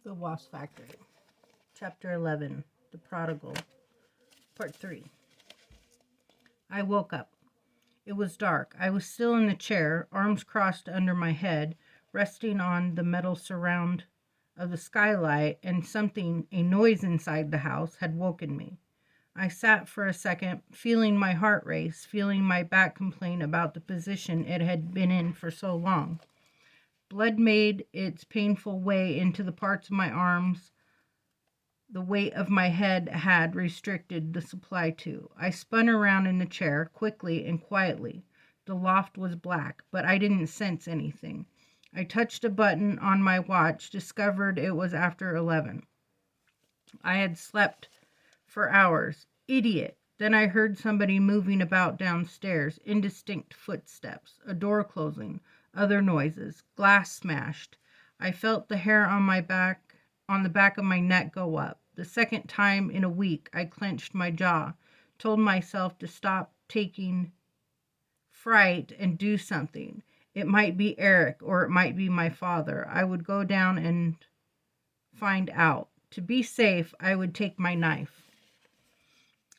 The Wasp Factory. Chapter 11. The Prodigal. Part 3. I woke up. It was dark. I was still in the chair, arms crossed under my head, resting on the metal surround of the skylight, and a noise inside the house, had woken me. I sat for a second, feeling my heart race, feeling my back complain about the position it had been in for so long. Blood made its painful way into the parts of my arms the weight of my head had restricted the supply to. I spun around in the chair, quickly and quietly. The loft was black, but I didn't sense anything. I touched a button on my watch, discovered it was after 11. I had slept for hours. Idiot. Then I heard somebody moving about downstairs, indistinct footsteps, a door closing, other noises, glass smashed. I felt the hair on the back of my neck go up. The second time in a week, I clenched my jaw, told myself to stop taking fright and do something. It might be Eric, or it might be my father. I would go down and find out. To be safe, I would take my knife.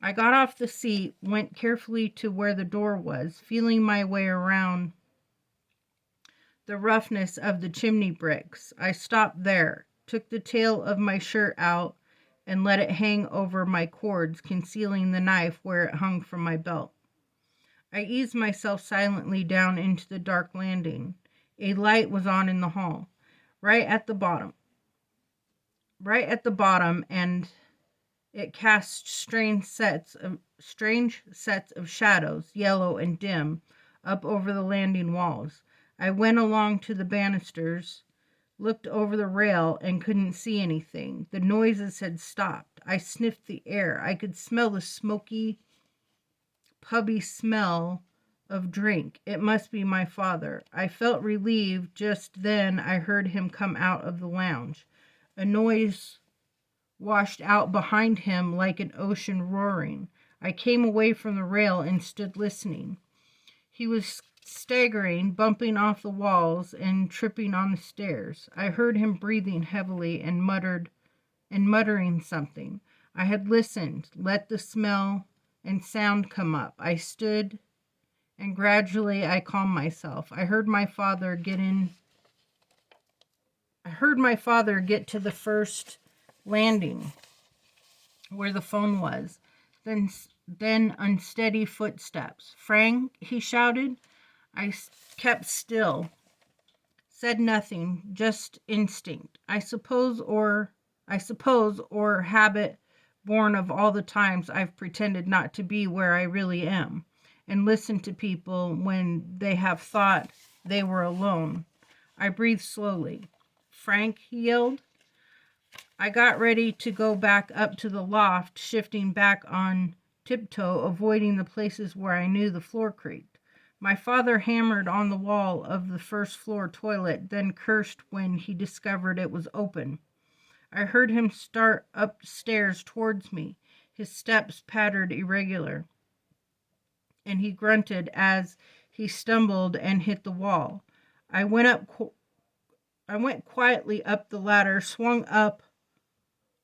I got off the seat, went carefully to where the door was, feeling my way around the roughness of the chimney bricks. I stopped there, took the tail of my shirt out, and let it hang over my cords, concealing the knife where it hung from my belt. I eased myself silently down into the dark landing. A light was on in the hall, right at the bottom, and it cast strange sets of shadows, yellow and dim, up over the landing walls. I went along to the banisters, looked over the rail, and couldn't see anything. The noises had stopped. I sniffed the air. I could smell the smoky, pubby smell of drink. It must be my father. I felt relieved. Just then I heard him come out of the lounge. A noise washed out behind him like an ocean roaring. I came away from the rail and stood listening. He was staggering, bumping off the walls and tripping on the stairs. I heard him breathing heavily and muttering something. I had listened, let the smell and sound come up. I stood, and gradually I calmed myself. I heard my father get to the first landing where the phone was. Then unsteady footsteps. "Frank," he shouted. I kept still, said nothing, just instinct. I suppose, or habit born of all the times I've pretended not to be where I really am, and listened to people when they have thought they were alone. I breathed slowly. "Frank," he yelled. I got ready to go back up to the loft, shifting back on tiptoe, avoiding the places where I knew the floor creaked. My father hammered on the wall of the first floor toilet, then cursed when he discovered it was open. I heard him start upstairs towards me. His steps pattered irregular, and he grunted as he stumbled and hit the wall. I went quietly up the ladder, swung up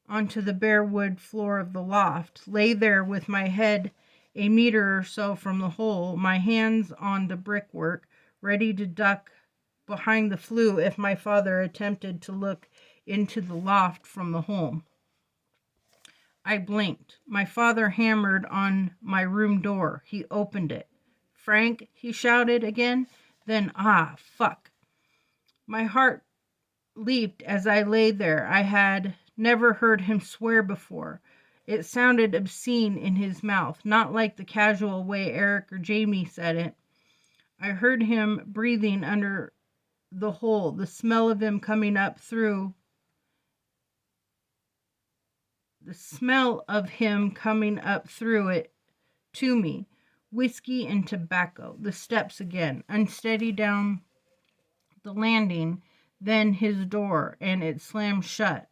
onto the bare wood floor of the loft, lay there with my head a meter or so from the hole, my hands on the brickwork, ready to duck behind the flue if my father attempted to look into the loft from the hole. I blinked. My father hammered on my room door. He opened it. "Frank," he shouted again. Then, fuck. My heart leaped as I lay there. I had never heard him swear before. It sounded obscene in his mouth, not like the casual way Eric or Jamie said it. I heard him breathing under the hole, the smell of him coming up through it to me. Whiskey and tobacco. The steps again, unsteady down the landing, then his door, and it slammed shut.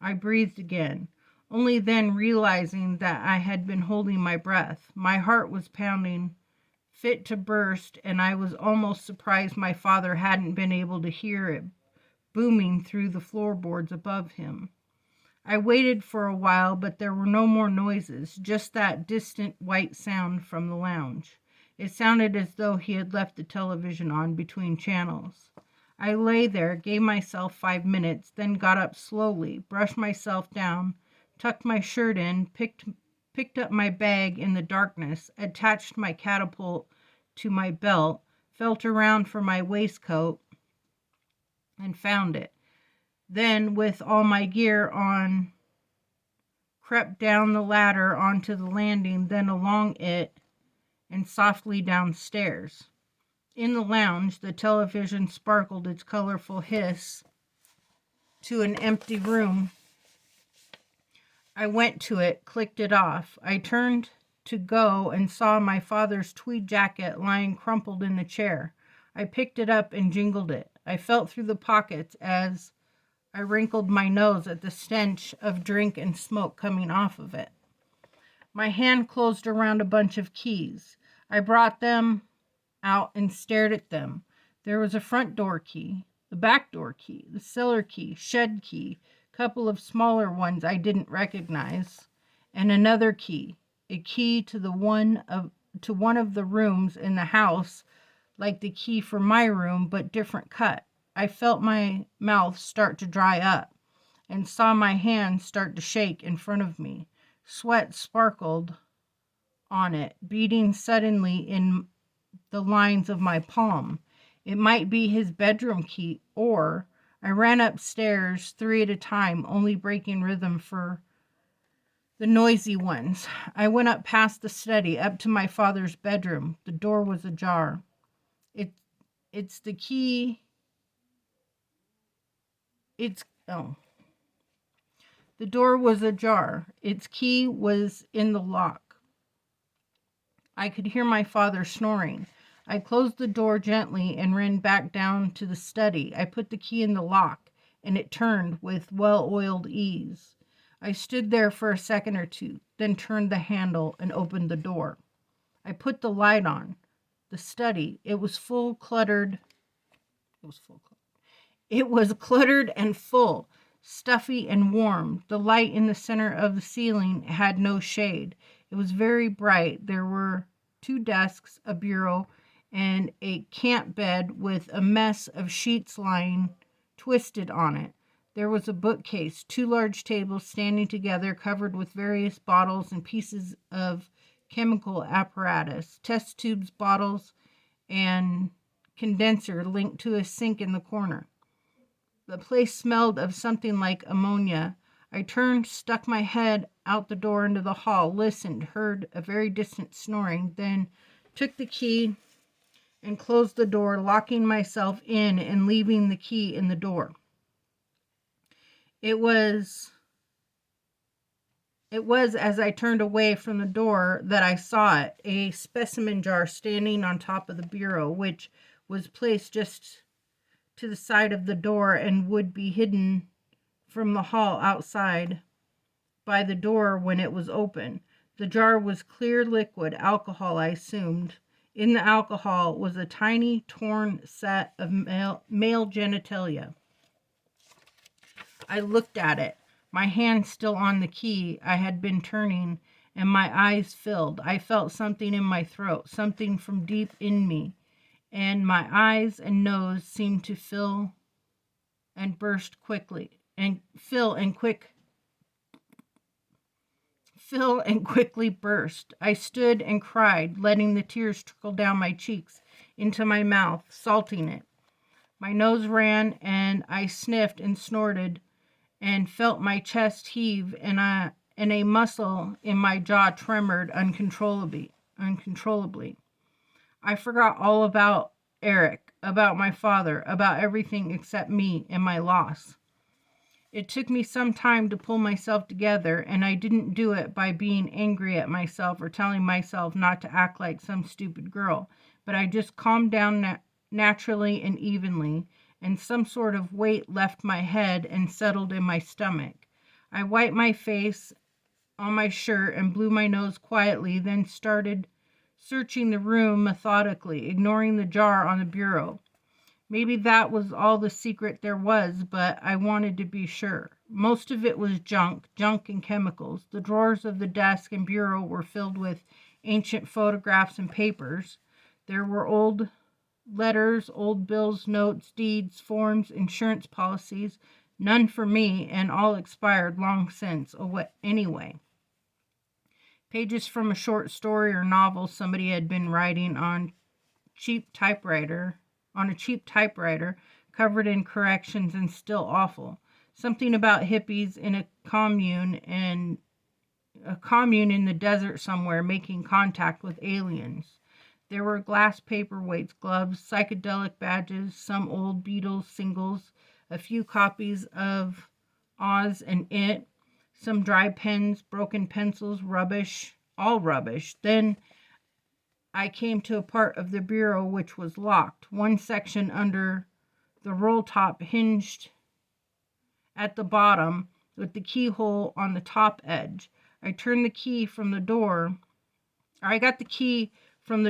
I breathed again, only then realizing that I had been holding my breath. My heart was pounding, fit to burst, and I was almost surprised my father hadn't been able to hear it booming through the floorboards above him. I waited for a while, but there were no more noises, just that distant white sound from the lounge. It sounded as though he had left the television on between channels. I lay there, gave myself 5 minutes, then got up slowly, brushed myself down, tucked my shirt in, picked up my bag in the darkness, attached my catapult to my belt, felt around for my waistcoat, and found it. Then, with all my gear on, crept down the ladder onto the landing, then along it, and softly downstairs. In the lounge, the television sparkled its colorful hiss to an empty room. I went to it, clicked it off. I turned to go and saw my father's tweed jacket lying crumpled in the chair. I picked it up and jingled it. I felt through the pockets as I wrinkled my nose at the stench of drink and smoke coming off of it. My hand closed around a bunch of keys. I brought them out and stared at them. There was a front door key, the back door key, the cellar key, shed key, couple of smaller ones I didn't recognize, and another key, a key to one of the rooms in the house, like the key for my room, but different cut. I felt my mouth start to dry up and saw my hands start to shake in front of me. Sweat sparkled on it, beating suddenly in the lines of my palm. It might be his bedroom key, or I ran upstairs 3 at a time, only breaking rhythm for the noisy ones. I went up past the study, up to my father's bedroom. The door was ajar. It's the key. The door was ajar. Its key was in the lock. I could hear my father snoring. I closed the door gently and ran back down to the study. I put the key in the lock, and it turned with well-oiled ease. I stood there for a second or two, then turned the handle and opened the door. I put the light on. The study, it was cluttered and full, stuffy and warm. The light in the center of the ceiling had no shade. It was very bright. There were 2 desks, a bureau, and a camp bed with a mess of sheets lying twisted on it. There was a bookcase, 2 large tables standing together, covered with various bottles and pieces of chemical apparatus, test tubes, bottles, and condenser linked to a sink in the corner. The place smelled of something like ammonia. I turned, stuck my head out the door into the hall, listened, heard a very distant snoring, then took the key and closed the door, locking myself in and leaving the key in the door. It was as I turned away from the door that I saw it, a specimen jar standing on top of the bureau, which was placed just to the side of the door and would be hidden from the hall outside by the door when it was open. The jar was clear liquid, alcohol, I assumed. In the alcohol was a tiny torn set of male genitalia. I looked at it, my hand still on the key I had been turning, and my eyes filled. I felt something in my throat, something from deep in me, and my eyes and nose seemed to fill and quickly burst. I stood and cried, letting the tears trickle down my cheeks into my mouth, salting it. My nose ran, and I sniffed and snorted and felt my chest heave, and a muscle in my jaw tremored uncontrollably. I forgot all about Eric, about my father, about everything except me and my loss. It took me some time to pull myself together, and I didn't do it by being angry at myself or telling myself not to act like some stupid girl, but I just calmed down naturally and evenly, and some sort of weight left my head and settled in my stomach. I wiped my face on my shirt and blew my nose quietly, then started searching the room methodically, ignoring the jar on the bureau. Maybe that was all the secret there was, but I wanted to be sure. Most of it was junk and chemicals. The drawers of the desk and bureau were filled with ancient photographs and papers. There were old letters, old bills, notes, deeds, forms, insurance policies, none for me, and all expired long since anyway. Pages from a short story or novel somebody had been writing on a cheap typewriter, covered in corrections and still awful. Something about hippies in a commune in the desert somewhere making contact with aliens. There were glass paperweights, gloves, psychedelic badges, some old Beatles singles, a few copies of Oz and It, some dry pens, broken pencils, rubbish, all rubbish. Then I came to a part of the bureau which was locked. One section under the roll top hinged at the bottom with the keyhole on the top edge. I got the key from the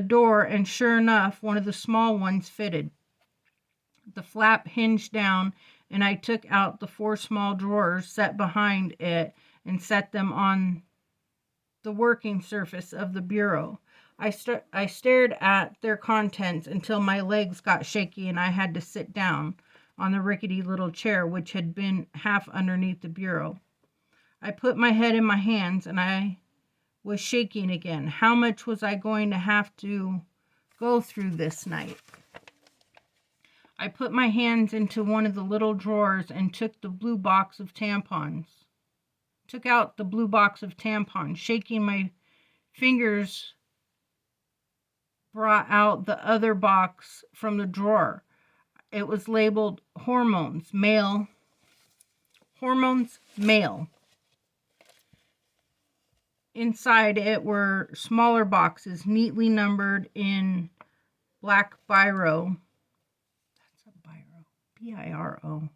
door, and sure enough, one of the small ones fitted. The flap hinged down, and I took out the 4 small drawers set behind it and set them on the working surface of the bureau. I stared at their contents until my legs got shaky and I had to sit down on the rickety little chair which had been half underneath the bureau. I put my head in my hands and I was shaking again. How much was I going to have to go through this night? I put my hands into one of the little drawers and took out the blue box of tampons. Shaking my fingers brought out the other box from the drawer. It was labeled hormones, male. Inside it were smaller boxes, neatly numbered in black biro. That's a biro. B-I-R-O.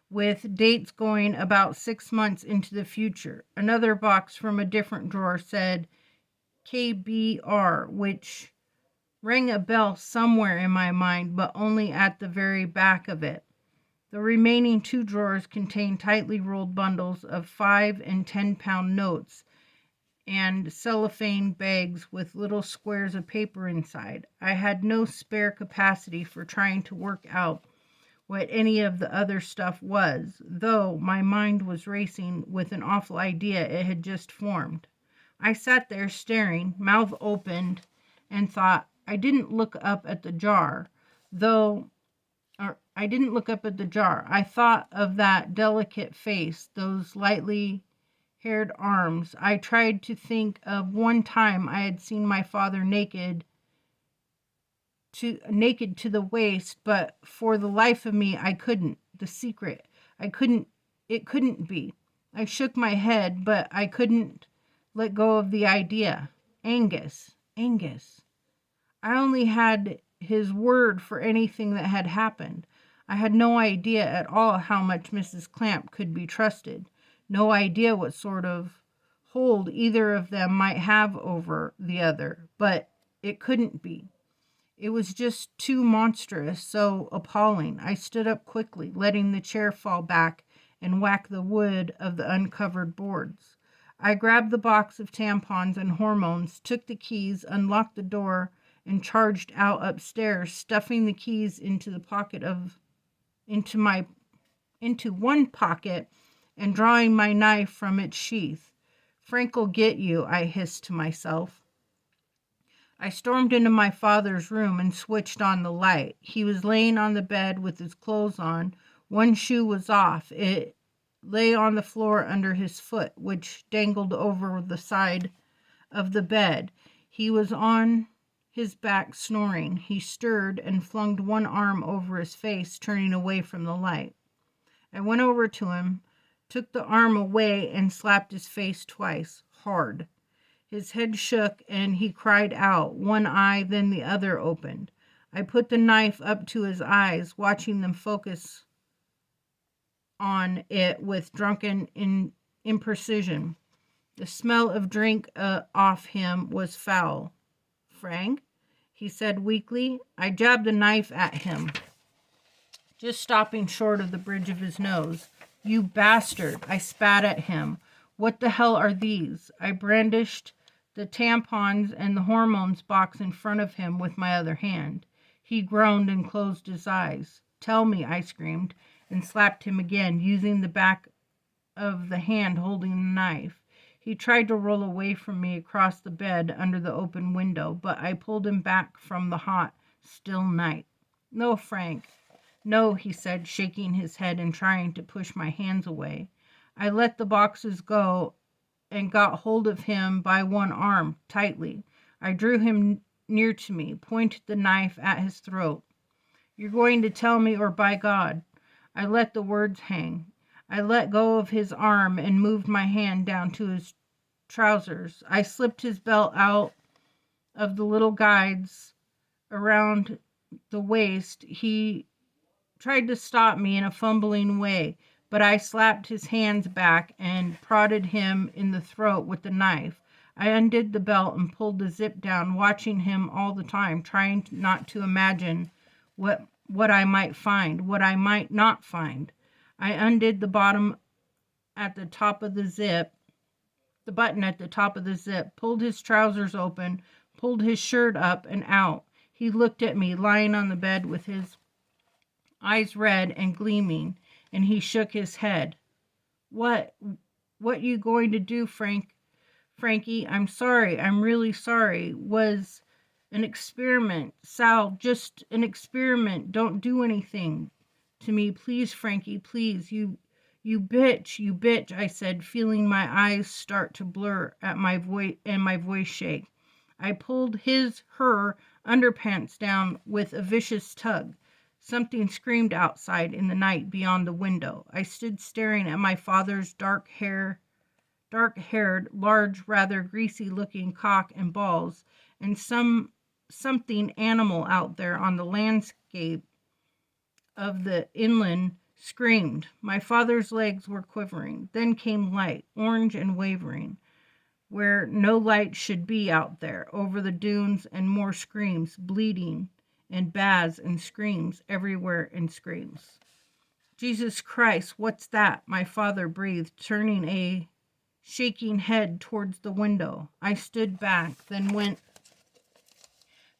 With dates going about 6 months into the future. Another box from a different drawer said KBR, which rang a bell somewhere in my mind, but only at the very back of it. The remaining 2 drawers contained tightly rolled bundles of 5 and 10-pound notes and cellophane bags with little squares of paper inside. I had no spare capacity for trying to work out what any of the other stuff was, though my mind was racing with an awful idea it had just formed. I sat there staring, mouth opened, and thought. I didn't look up at the jar. I thought of that delicate face, those lightly haired arms. I tried to think of one time I had seen my father naked to the waist, but for the life of me I couldn't. It couldn't be. I shook my head, but I couldn't let go of the idea. Angus. I only had his word for anything that had happened. I had no idea at all how much Mrs. Clamp could be trusted. No idea what sort of hold either of them might have over the other. But it couldn't be. It was just too monstrous, so appalling. I stood up quickly, letting the chair fall back and whack the wood of the uncovered boards. I grabbed the box of tampons and hormones, took the keys, unlocked the door, and charged out upstairs, stuffing the keys into one pocket and drawing my knife from its sheath. Frank'll get you, I hissed to myself. I stormed into my father's room and switched on the light. He was laying on the bed with his clothes on. One shoe was off. It lay on the floor under his foot, which dangled over the side of the bed. He was on his back snoring. He stirred and flung one arm over his face, turning away from the light. I went over to him, took the arm away, and slapped his face twice, hard. His head shook, and he cried out. One eye, then the other opened. I put the knife up to his eyes, watching them focus on it with drunken imprecision. The smell of drink off him was foul. Frank, he said weakly. I jabbed the knife at him. just stopping short of the bridge of his nose. You bastard! I spat at him. What the hell are these? I brandished the tampons and the hormones box in front of him with my other hand. He groaned and closed his eyes. Tell me, I screamed, and slapped him again, using the back of the hand holding the knife. He tried to roll away from me across the bed under the open window, but I pulled him back from the hot, still night. No, Frank. No, he said, shaking his head and trying to push my hands away. I let the boxes go and got hold of him by one arm, tightly. I drew him near to me, pointed the knife at his throat. You're going to tell me, or by God. I let the words hang. I let go of his arm and moved my hand down to his trousers. I slipped his belt out of the little guides around the waist. He tried to stop me in a fumbling way, but I slapped his hands back and prodded him in the throat with the knife. I undid the belt and pulled the zip down, watching him all the time, trying not to imagine what I might find, what I might not find. I undid the bottom at the top of the zip, the button at the top of the zip, pulled his trousers open, pulled his shirt up and out. He looked at me, lying on the bed with his eyes red and gleaming, and he shook his head. What you going to do, Frankie? I'm sorry. I'm really sorry. Was an experiment. Sal, just an experiment. Don't do anything to me. Please, Frankie, please. You bitch, I said, feeling my eyes start to blur at my voice and my voice shake. I pulled her underpants down with a vicious tug. Something screamed outside in the night beyond the window. I stood staring at my father's dark-haired, large, rather greasy-looking cock and balls, and something animal out there on the landscape of the inland screamed. My father's legs were quivering. Then came light, orange and wavering, where no light should be out there, over the dunes, and more screams, bleeding, and baths and screams everywhere and screams. Jesus Christ, what's that? My father breathed, turning a shaking head towards the window. I stood back, then went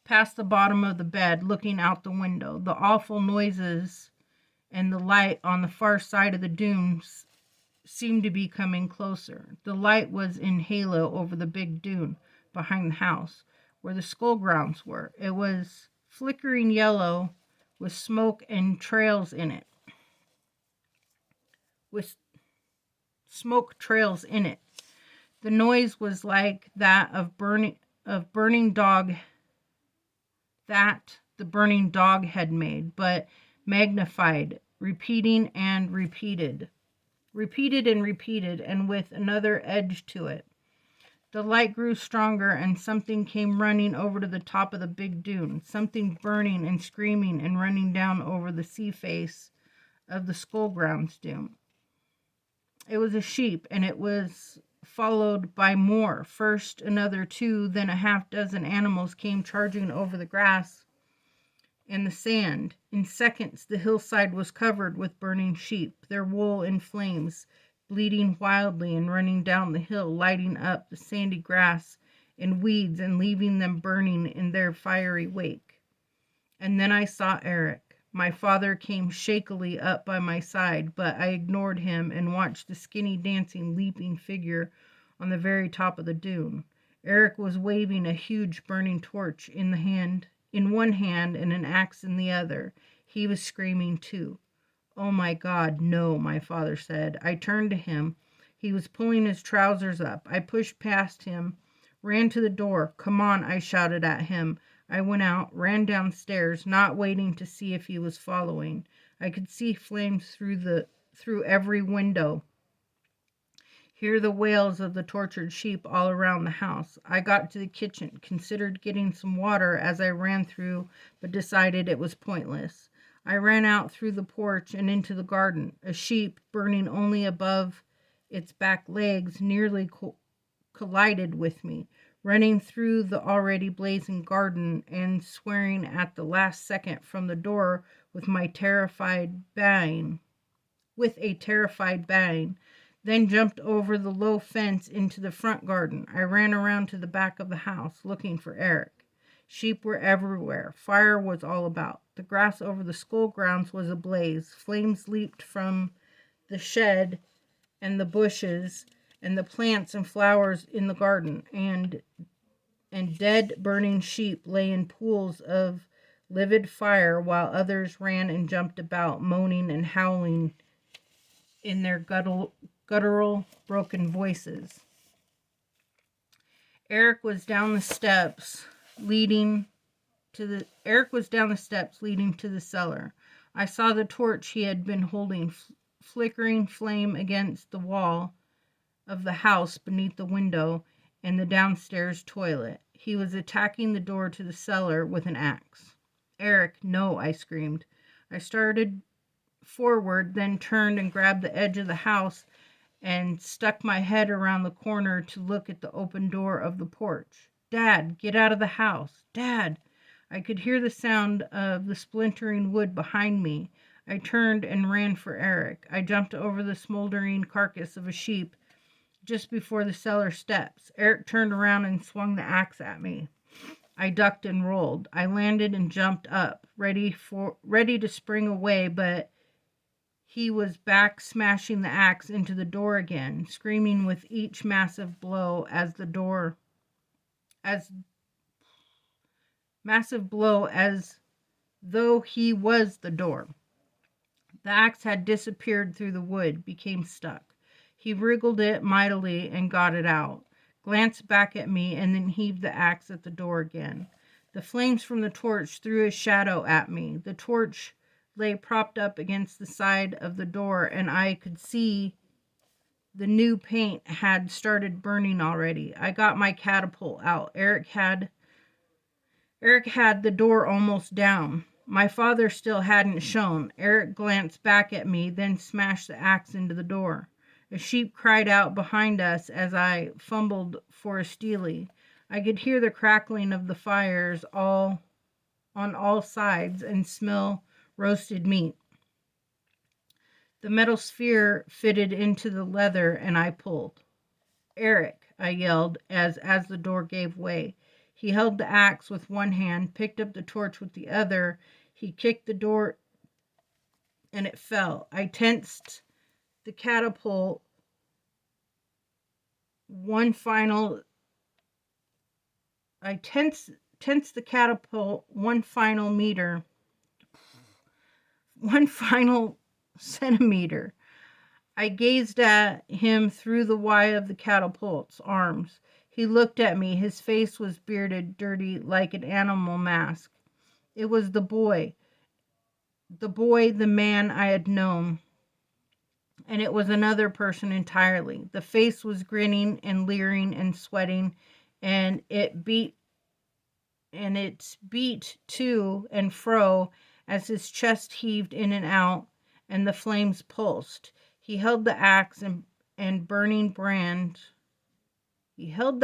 past the bottom of the bed, looking out the window. The awful noises and the light on the far side of the dunes seemed to be coming closer. The light was in halo over the big dune behind the house, where the skull grounds were. It was flickering yellow with smoke and trails in it. The noise was like that of burning dog that the burning dog had made, but magnified, repeating and repeated, and with another edge to it. The light grew stronger, and something came running over to the top of the big dune, something burning and screaming and running down over the sea face of the skull grounds dune. It was a sheep, and it was followed by more. First another 2, then a half dozen animals came charging over the grass and the sand. In seconds, the hillside was covered with burning sheep, their wool in flames, bleeding wildly and running down the hill, lighting up the sandy grass and weeds and leaving them burning in their fiery wake. And then I saw Eric. My father came shakily up by my side, but I ignored him and watched the skinny, dancing, leaping figure on the very top of the dune. Eric was waving a huge burning torch in one hand and an axe in the other. He was screaming too. Oh my God, no, my father said. I turned to him. He was pulling his trousers up. I pushed past him, ran to the door. Come on, I shouted at him. I went out, ran downstairs, not waiting to see if he was following. I could see flames through every window, hear the wails of the tortured sheep all around the house. I got to the kitchen, considered getting some water as I ran through, but decided it was pointless. I ran out through the porch and into the garden. A sheep, burning only above its back legs, nearly collided with me, running through the already blazing garden and swearing at the last second from the door with a terrified baying, then jumped over the low fence into the front garden. I ran around to the back of the house, looking for Eric. Sheep were everywhere. Fire was all about. The grass over the school grounds was ablaze. Flames leaped from the shed and the bushes and the plants and flowers in the garden, and dead burning sheep lay in pools of livid fire, while others ran and jumped about, moaning and howling in their guttural, broken voices. Eric was down the steps leading to the cellar. I saw the torch he had been holding flickering flame against the wall of the house beneath the window in the downstairs toilet. He was attacking the door to the cellar with an axe. Eric, no, I screamed. I started forward, then turned and grabbed the edge of the house and stuck my head around the corner to look at the open door of the porch. Dad, get out of the house. Dad! I could hear the sound of the splintering wood behind me. I turned and ran for Eric. I jumped over the smoldering carcass of a sheep just before the cellar steps. Eric turned around and swung the axe at me. I ducked and rolled. I landed and jumped up, ready to spring away, but he was back, smashing the axe into the door again, screaming with each massive blow as though he was the door. The axe had disappeared through the wood, became stuck. He wriggled it mightily and got it out, glanced back at me, and then heaved the axe at the door again. The flames from the torch threw a shadow at me. The torch lay propped up against the side of the door, and I could see the new paint had started burning already. I got my catapult out. Eric had the door almost down. My father still hadn't shown. Eric glanced back at me, then smashed the axe into the door. A sheep cried out behind us as I fumbled for a steely. I could hear the crackling of the fires on all sides and smell roasted meat. The metal sphere fitted into the leather, and I pulled. Eric, I yelled as the door gave way. He held the axe with one hand, picked up the torch with the other. He kicked the door, and it fell. I tensed the catapult one final centimeter. I gazed at him through the wide of the catapult's arms. He looked at me. His face was bearded, dirty, like an animal mask. It was the man I had known. And it was another person entirely. The face was grinning and leering and sweating, and it beat to and fro as his chest heaved in and out, and the flames pulsed. He held the axe and burning brand. And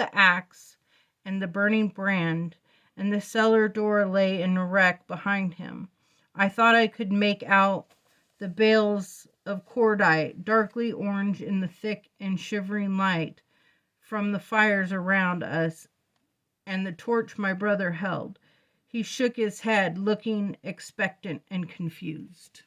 the cellar door lay in a wreck behind him. I thought I could make out the bales of cordite, darkly orange in the thick and shivering light from the fires around us, and the torch my brother held. He shook his head, looking expectant and confused.